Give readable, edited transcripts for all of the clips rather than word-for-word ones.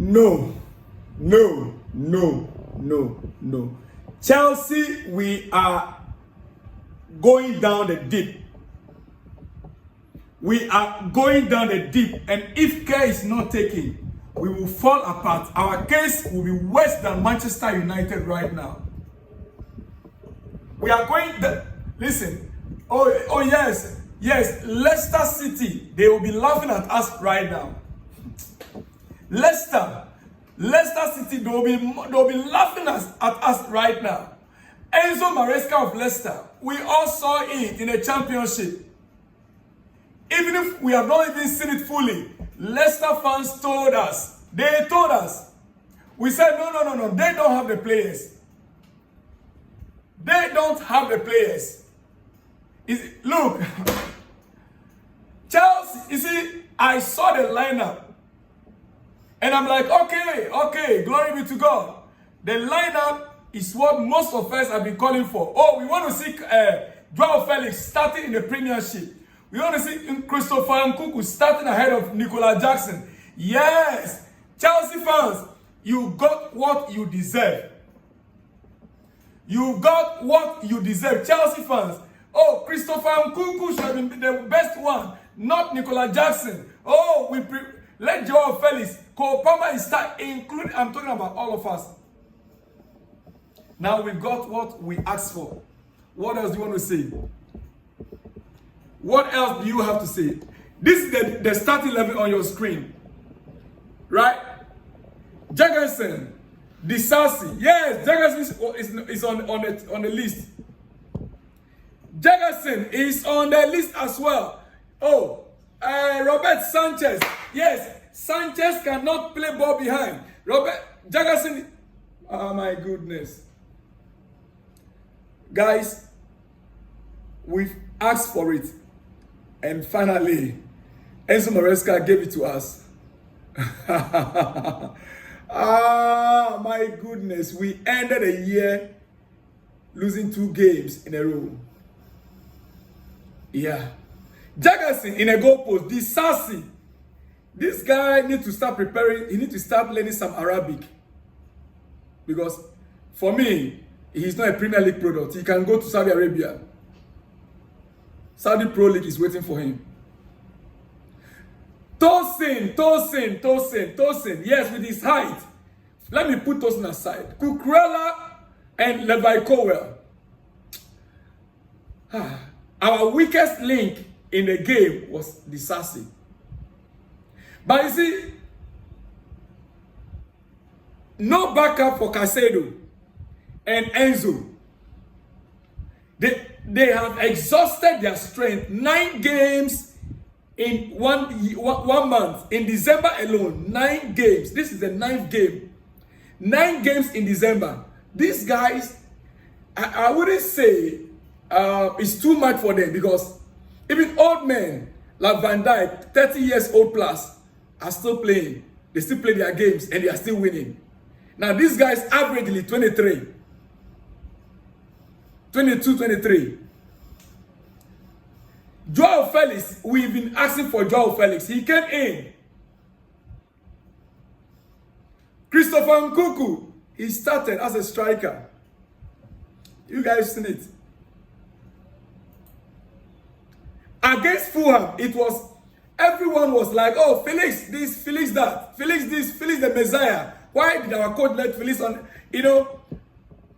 No, no, no, no, no. Chelsea, we are going down the deep. We are going down the deep, and if care is not taken, we will fall apart. Our case will be worse than Manchester United right now. We are going. Listen. Oh yes, yes. Leicester City. They will be laughing at us right now. Leicester City. They will be laughing at us right now. Enzo Maresca of Leicester. We all saw it in the championship. Even if we have not even seen it fully, Leicester fans told us. They told us. We said no. They don't have the players. They don't have the players. Look, Chelsea, you see, I saw the lineup. And I'm like, okay, glory be to God. The lineup is what most of us have been calling for. Oh, we want to see Joao Felix starting in the Premiership. We want to see Christopher Nkunku starting ahead of Nicola Jackson. Yes, Chelsea fans, you got what you deserve. You got what you deserve, Chelsea fans. Oh, Christopher Nkunku should have been the best one, not Nicola Jackson. Oh, let Joao Felix, Cole Palmer start, including, I'm talking about all of us. Now we got what we asked for. What else do you want to say? What else do you have to say? This is the starting level on your screen. Right? Jagason, Disasi. Yes, Jagason is on the list. Jagason is on the list as well. Oh, Robert Sanchez. Yes, Sanchez cannot play ball behind. Robert Jagason. Oh my goodness. Guys, we've asked for it. And finally, Enzo Maresca gave it to us. Ah, my goodness. We ended a year losing 2 games in a row. Yeah. Jagason in a goalpost. Disasi. This guy needs to start preparing. He needs to start learning some Arabic. Because for me, he's not a Premier League product. He can go to Saudi Arabia. Saudi Pro League is waiting for him. Tosin. Yes, with his height. Let me put Tosin aside. Cucurella and Levi Cowell. Our weakest link in the game was Disasi. But you see, no backup for Caicedo and Enzo. They have exhausted their strength. 9 games in one month. In December alone, 9 games. This is the 9th game. 9 games in December. These guys, I wouldn't say it's too much for them, because even old men like Van Dijk, 30 years old plus, are still playing. They still play their games and they are still winning. Now these guys averagely 23. 22, 23. Joao Felix, we've been asking for Joao Felix. He came in. Christopher Nkunku, he started as a striker. You guys seen it. Against Fulham, it was, everyone was like, oh, Felix this, Felix that, Felix this, Felix the Messiah. Why did our coach let Felix on,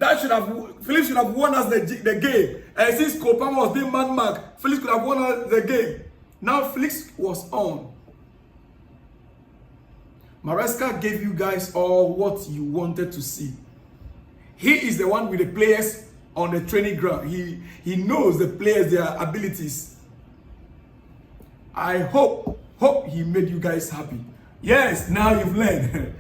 Felix should have won us the game. And since Kopama was being man-marked, Felix could have won us the game. Now Felix was on. Maresca gave you guys all what you wanted to see. He is the one with the players on the training ground. He knows the players, their abilities. I hope he made you guys happy. Yes, now you've learned.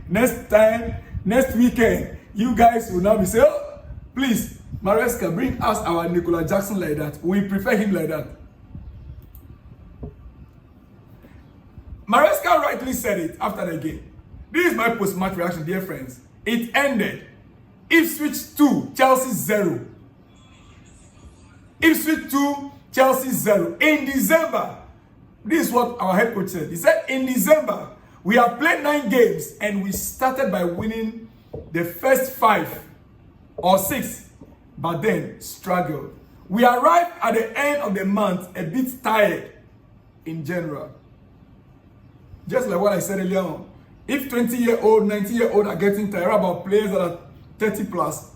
Next weekend, you guys will now be saying, oh, please, Maresca, bring us our Nicola Jackson like that. We prefer him like that. Maresca rightly said it after the game. This is my post-match reaction, dear friends. It ended. Ipswich 2, Chelsea 0. Ipswich 2, Chelsea 0. In December, this is what our head coach said. He said, in December, We have played 9 games and we started by winning the first 5 or 6, but then struggled. We arrived at the end of the month a bit tired in general. Just like what I said earlier on. If 20-year-old, 19-year-old are getting tired about players that are 30 plus,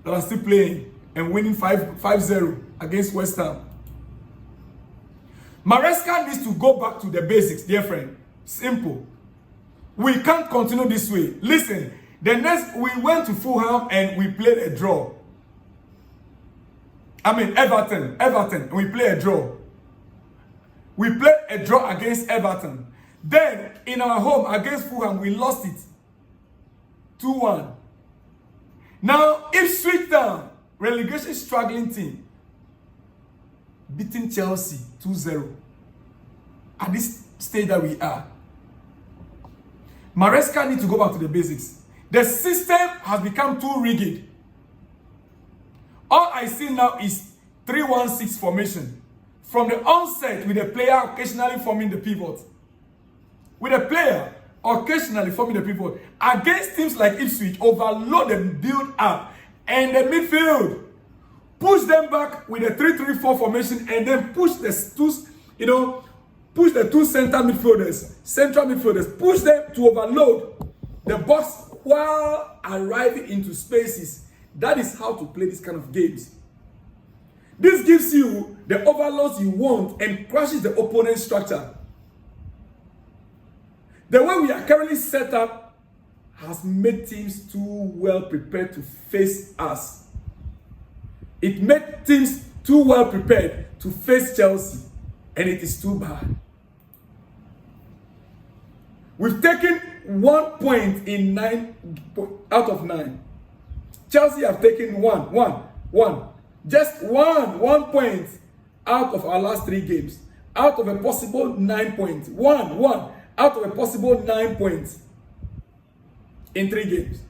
that are still playing and winning 5-0 against West Ham. Maresca needs to go back to the basics, dear friend. Simple. We can't continue this way. Listen, the next, we went to Fulham and we played a draw. Everton, we played a draw. We played a draw against Everton. Then, in our home against Fulham, we lost it 2-1. Now, Ipswich Town, relegation struggling team, beating Chelsea 2-0. At this stage that we are, Maresca needs to go back to the basics. The system has become too rigid. All I see now is 3-1-6 formation. From the onset, with the player occasionally forming the pivot. With a player occasionally forming the pivot. Against teams like Ipswich, overload them, build up. And the midfield, push them back with a 3-3-4 formation and then push the two central midfielders, push them to overload the box while arriving into spaces. That is how to play this kind of games. This gives you the overloads you want and crashes the opponent's structure. The way we are currently set up has made teams too well prepared to face us. It made teams too well prepared to face Chelsea, and it is too bad. We've taken 1 point in 9 out of 9. Chelsea have taken one. Just one point out of our last 3 games. Out of a possible 9 points. One out of a possible 9 points in 3 games.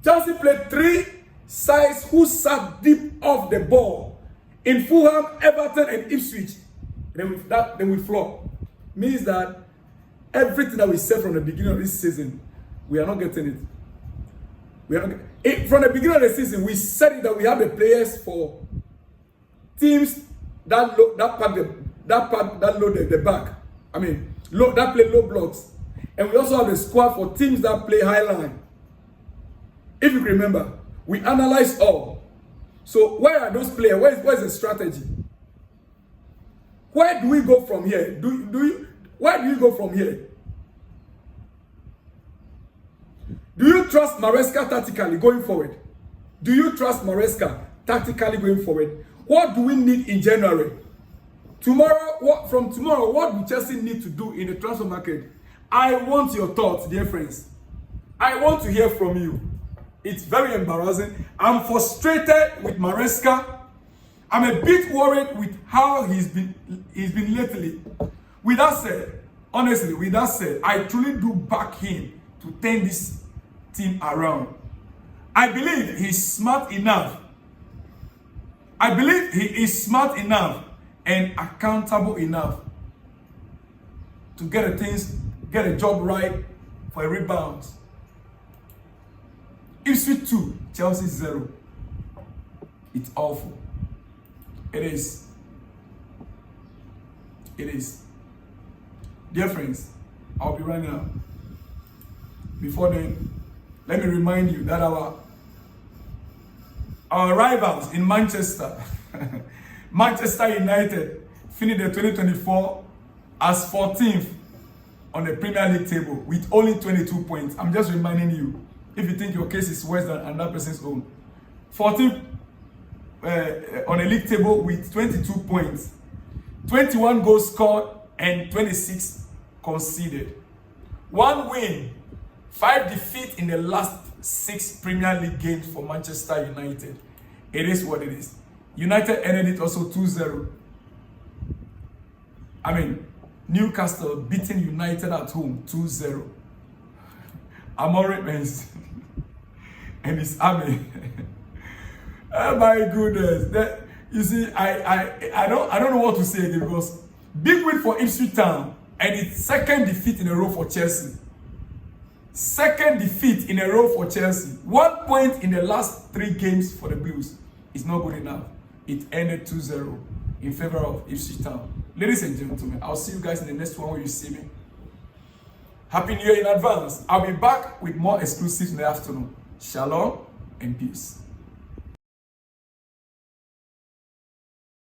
Chelsea played 3 sides who sat deep off the ball. In Fulham, Everton, and Ipswich. Then we flop. Means that everything that we said from the beginning of this season, we are not getting it. From the beginning of the season, we said that we have the players for teams that load the back. That play low blocks. And we also have the squad for teams that play high line. If you remember, we analyzed all. So where are those players? Where's the strategy? Where do we go from here? Where do you go from here? Do you trust Maresca tactically going forward? Do you trust Maresca tactically going forward? What do we need in January? From tomorrow, what do Chelsea need to do in the transfer market? I want your thoughts, dear friends. I want to hear from you. It's very embarrassing. I'm frustrated with Maresca. I'm a bit worried with how he's been lately. With that said, honestly, I truly do back him to turn this team around. I believe he's smart enough. I believe he is smart enough and accountable enough to get a job right for a rebound. Ipswich 2, Chelsea 0. It's awful. It is. Dear friends, I'll be running out. Before then, let me remind you that our rivals in Manchester, Manchester United, finished the 2024 as 14th on the Premier League table with only 22 points. I'm just reminding you, if you think your case is worse than another person's own. 14th on the league table with 22 points. 21 goals scored and 26 conceded. 1 win, 5 defeats in the last 6 Premier League games for Manchester United. It is what it is. United ended it also 2-0. Newcastle beating United at home 2-0. Amorim and his army. Oh my goodness. You see, I don't know what to say again, because big win for Ipswich Town, And it's second defeat in a row for Chelsea. Second defeat in a row for Chelsea. 1 point in the last 3 games for the Blues. It's not good enough. It ended 2-0 in favor of Ipswich Town. Ladies and gentlemen, I'll see you guys in the next one where you see me. Happy New Year in advance. I'll be back with more exclusives in the afternoon. Shalom and peace.